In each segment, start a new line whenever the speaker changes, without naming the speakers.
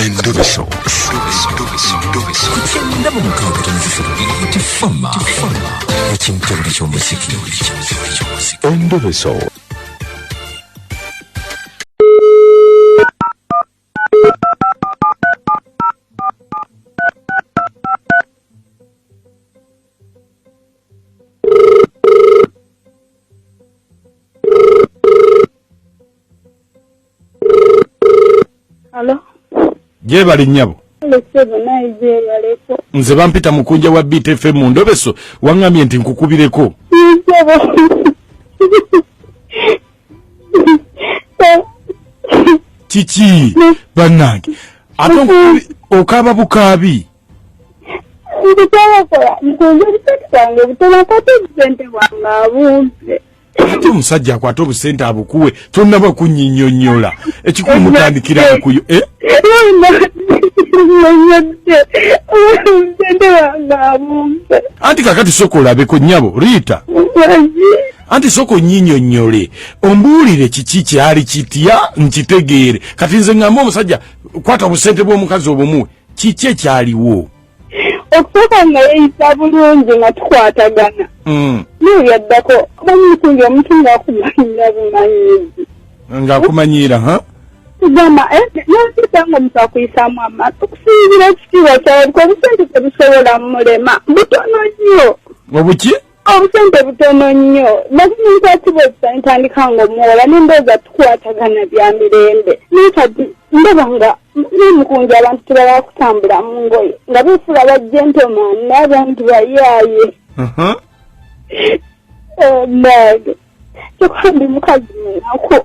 Endobeso. Kutenda mu mukabira nzisoro tifama. Ekintu ky'omuziki. Endobeso.
Hello.
Je bali nyabo.
Lesebo naije baleko.
Nze bampita mukunja wa Beat FM mu Ndobeso wangamye nti nkukubireko.
Lesebo.
Chichi banange. Ato okaba bukabi.
Nditaka kwa mkunja bitange bitana kate bisente wanga abumpe.
Ate omusajja akwata obusente abukuwe tonnaba kunyinyonnyola ekikulu mutandikira kuyo anti kakati soko olabeko nnyabo Rita anti soko nyinyonnyole ombuulire kiki kyali kitya nkitegeere kati nze ngamba omusajja kwata obusente bw'omukazi obumuwe kiki ekyaliwo
okusoka nga yeyisa bulungi nga tukwatagana n'ebyaddako bamukunja omuntu ng'akumanyira bumanyizi
ng'akumanyiira ha
tugamba nonsita nga omuntu akuyisaamu amaaso okusinzira ekitiibwa kyawe bwe obusente tebusobola mulema butono nnyo
obuki
obusente butono nnyo nakinyinkwatibwa ekitandika nga omuwola n'embooza tukwatagana bya mirembe nekati ndaba nga n'omukunja abantu tebala kutambula mu ngoye nga beefula ba gentleman n'abantu bayaaye mbage kyokandi mukazi munako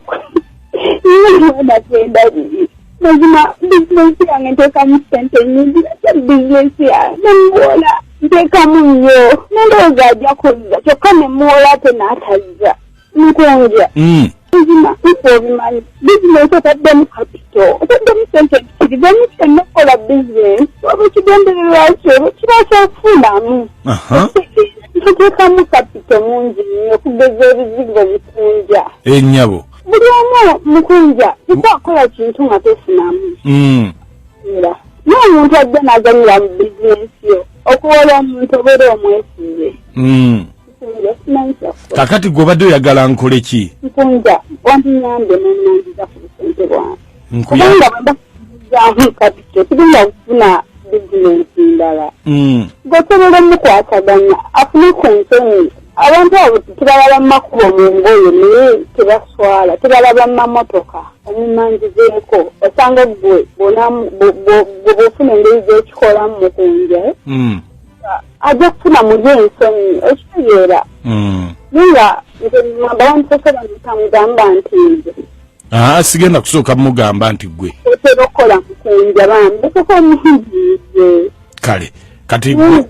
nagenda biri mazima bizinesi yange nteekamu sente nyingi nakya bizinesi yange nemuwola nteekamu nnyo nendowooza ajja kuzza kyokka nemuwola ate n'atazza nkunja mazima obimanyi bizinesi otaddemu kapito otaddemu sente ekikirivemu kyennakola bizinesi oba ekigendererwaki oba kiba kyafunamu nteekamu kapito mungi nnyo okugeza ebizigo bikunja
ennyabo
buli omu mukunja tukwakola kintu nga tofunamu era n'omuntu ajja n'aganyira mu bizinesi yo okuwola omuntu obeera omwesize
kakati gw'obadde oyagala nkole ki
nkunja wantunyambe n'onnangiza ku busente bwange kubanga bwembakuzaamu kapito tugenda kufuna bizinesi ndala gosobola omukwataganya afune ku nsonyi abantu abo tebalaba makubo mu ngoye naye tebaswala tebalaba mamotoka omumanjizeeko osanga gwe bw'ofuna engeri z'ekikolamu mukunja ajja kufuna muli ensonyi okitegeera naye nga ngamba wantusosola ntamugamba nti nze
sigenda kusooka mugamba nti gwe
otera okukola mukunja bambi soko omuhigiize
kale kati gwe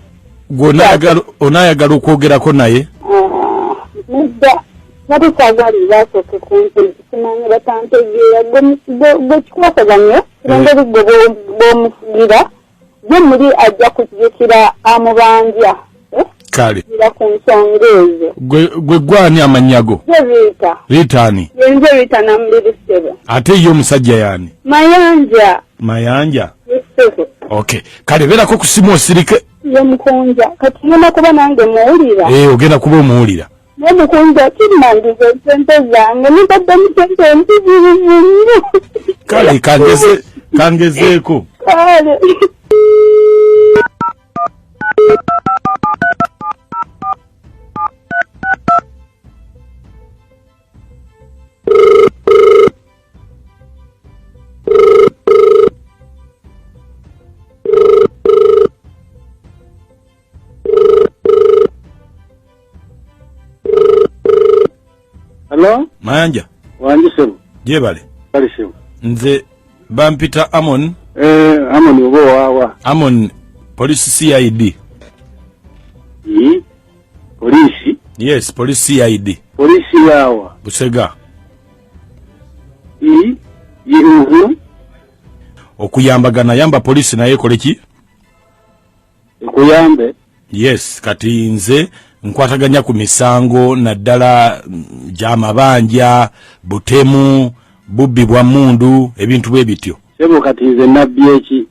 onaayagala okwogerako naye
nedda natekyagaliza basooke kunti kimanye batantegeera gwe kikwasaganya kirengeri gwe bw'omufugira ye muli ajja kujjukira amubanja
kale
ku nsonga ezo
gwe gwani amanyago
Riita
Riitani
yenze Riita Namuliri Ssebo
ate ye omusajja yani Mayanja
Ssebo
okay kale beerako ku simu osirike
ye mukunja kati ngenda kuba nange muwulira
ogenda kuba omuwulira
ye mukunja kimmandiza esente zange nitaddemu sente empitirivu nnyo
kale kangezeeko
kale
Hello?
Mayanja.
Wanji Ssebo.
Jebale.
Kale Ssebo.
Nze bampita Amon.
Amon obo wawa.
Amon police CID.
Polisi?
Yes, police CID.
Polisi yawa.
Busega. Okuyambagana yamba polisi naye kole ki?
Okuyambe?
Yes, kati nze nkwataganya ku misango naddala gy'amabanja butemu bubbi bwa mundu ebintu bwe bityo
sebo kati nze nabbi eki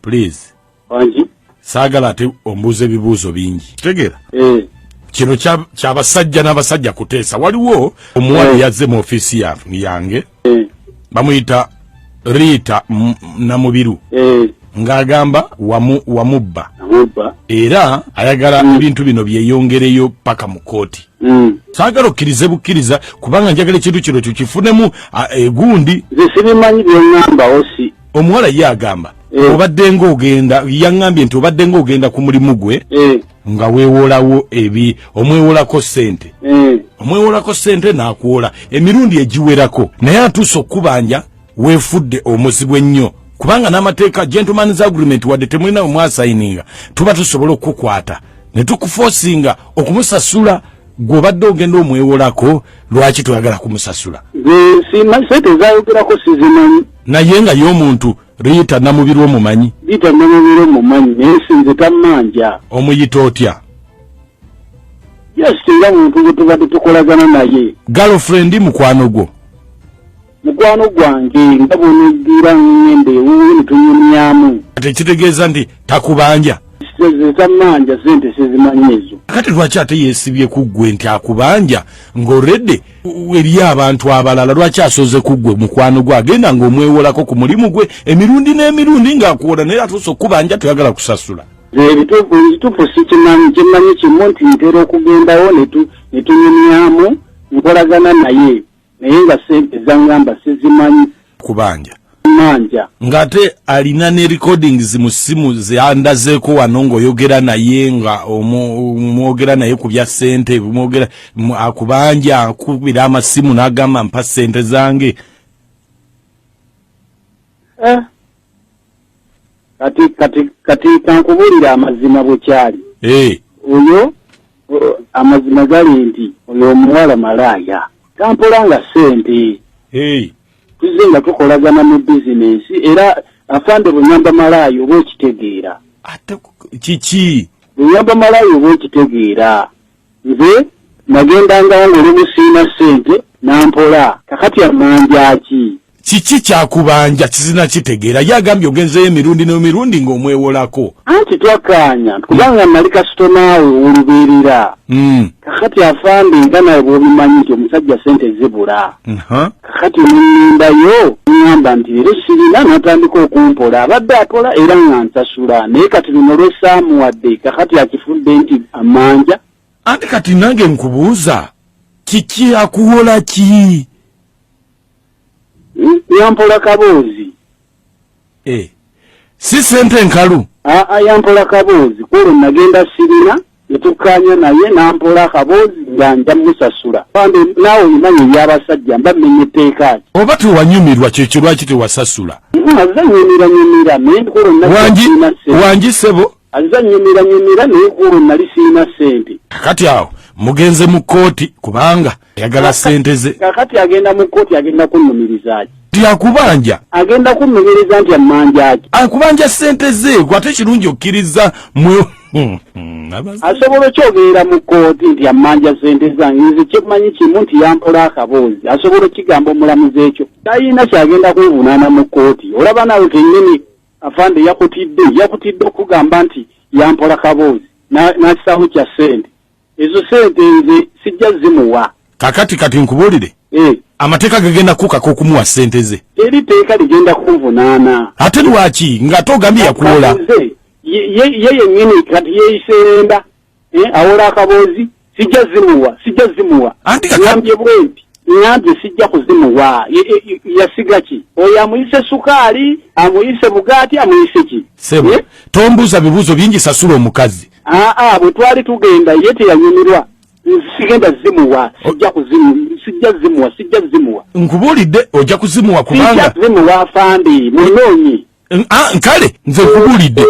please
wangi
saagala ate ombuuza ebibuuzo bingi kitegeera kino kyabasajja n'abasajja kuteesa. Waliwo omuwala yazze mu ofiisi yange bamuyita Rita Namubiru ng'agamba wamubba era ayagala ebintu bino byeyongereyo paka mu kooti. Saagala okkirize bukkiriza kubanga njagala ekintu kino tukifunemu egundi.
Nze sibimanyi by'oŋŋamba osi.
Omuwala ye agamba obadde ng'ogenda yaŋŋambye nti obadde ng'ogenda ku mulimu gwe nga weewolawo omwewolako ssente omwewolako ssente n'akuwola emirundi egiwerako naye atuuse okkubanja weefudde omuzibu ennyo kubanga n'amateeka gentleman's agreement wadde temulina omwasayininga tuba tusobola okukwata ne tukufoosinga okumusasula gw'obadde ogenda omwewolako lwaki toyagala kumusasula.
Sente zayogerako sizimanyi
naye nga y'omuntu Rita Namubiru omumanyi.
Rita Namubiru omumanyi naye sinze tammanja.
Omuyita otya?
Yes, singa muntu gwe tubadde tukolagana naye.
Girlfriend mukwano gwo?
Mukwano gwange nga bw'oneggira ngende ewuwe tunyumyamu.
Ate kitegeeza nti takubanja?
Tammanja sente sizimanyi ezo.
Kati lwaki ate yeesibye ku ggwe nti akubanja ng'oredde eri abantu abalala lwaki asoze ku ggwe mukwano gwe agenda ng'omwewolako ku mulimu gwe emirundi n'emirundi ng'akuwola naye atuuse okubanja toyagala kusasula.
Ebituufu sikimanyi kimanyi kimu nti ntera okugendawo ne tunyumyamu nkolagana naye nga sente zaŋŋamba sizimanyi
kubanja.
Manja.
Ngate alina ne recordings mu simu zandazeeko wano ng'oyogera naye nga omwogera naye ku bya ssente mwogera akubanja akubira amasimu n'agamba mpa ssente zange.
Kati kankubulira amazima bukyali. Oyo amazima gali nti oyo omuwala malaaya kampolanga ssente. Tuze nga tukolagana mu bizinesi era afande bunyamba malaayi oba okitegeera.
Ate kiki?
Bunyamba malaayi oba okitegeera. Nze nagendanga ng'olumu siina ssente nampola kakati amanja ki?
Kiki kyakubanja kizina kitegeera yagambye ogenzeyo emirundi n'emirundi ng'omwewolako.
Anti twakkaanya kubanga nali kasitomaawe olubeerera. Kakati afande nga nawe bw'obimanyi nti omusajja ssente zibula. Kakati omunnindayo ngamba nti era sirina n'atandika okumpola abadde atola era nga nsasula naye kati luno lw'esaamuwadde kakati akifudde nti amanja.
Anti kati nange nkubuuza kiki akuwola ki?
Yampola kaboozi.
Si sente nkalu?
Yampola kaboozi kulo nagenda sirina netukkaanya naye nampola kaboozi nga nja musasula. Pande naawe omanyi y'abasajja mbamenye etteeka ki?
Oba tewanyumirwa kyekyo lwaki tewasasula?
Azza nyumira naye kulo
wangi sebo?
Azza nyumira naye kulo nali sirina ssente.
Kakati awo mugenze mu kooti kubanga yagala ssente ze.
Kakati agenda mu kooti agenda kunnumiriza ki?
Akubanja.
Agenda kunnumiriza nti amanja ki?
Akubanja ssente ze kwate kirungi okkiriza mwe.
Asobola okyogerera mu kooti nti amanja ssente zange nze kimanyi kimu nti yampola akaboozi asobola okigamba omulamuzi ekyo talina kyagenda kwevunaana mu kooti. Olaba nawe kennyini afande yakutidde okugamba nti yampola kaboozi n'akisaawo kya ssente. Ezo ssente nze sijja zimuwa.
Kakati kati nkubuulire amateeka gagenda kukaka okumuwa ssente ze.
Eri teeka ligenda kunvunaana.
Ate lwaki nga togambye yakuwola?
Ye yennyini kati yeeyiseenda awola akaboozi sijja zimuwa. Ngambye bwempi ngambye sijja kuzimuwa. Yasiga ki? Oyo amuyise sukaali amuyise bugaati amuyise ki?
Sebo tombuuza bibuuzo bingi sasula omukazi.
Bwe twali tugenda ye teyanyumirwa. Sigenda zimuwa sijja zimuwa.
Nkubuulidde ojja kuzimuwa kubanga
sijja zimuwa afande munoonyi.
Nkale nze nkubuulidde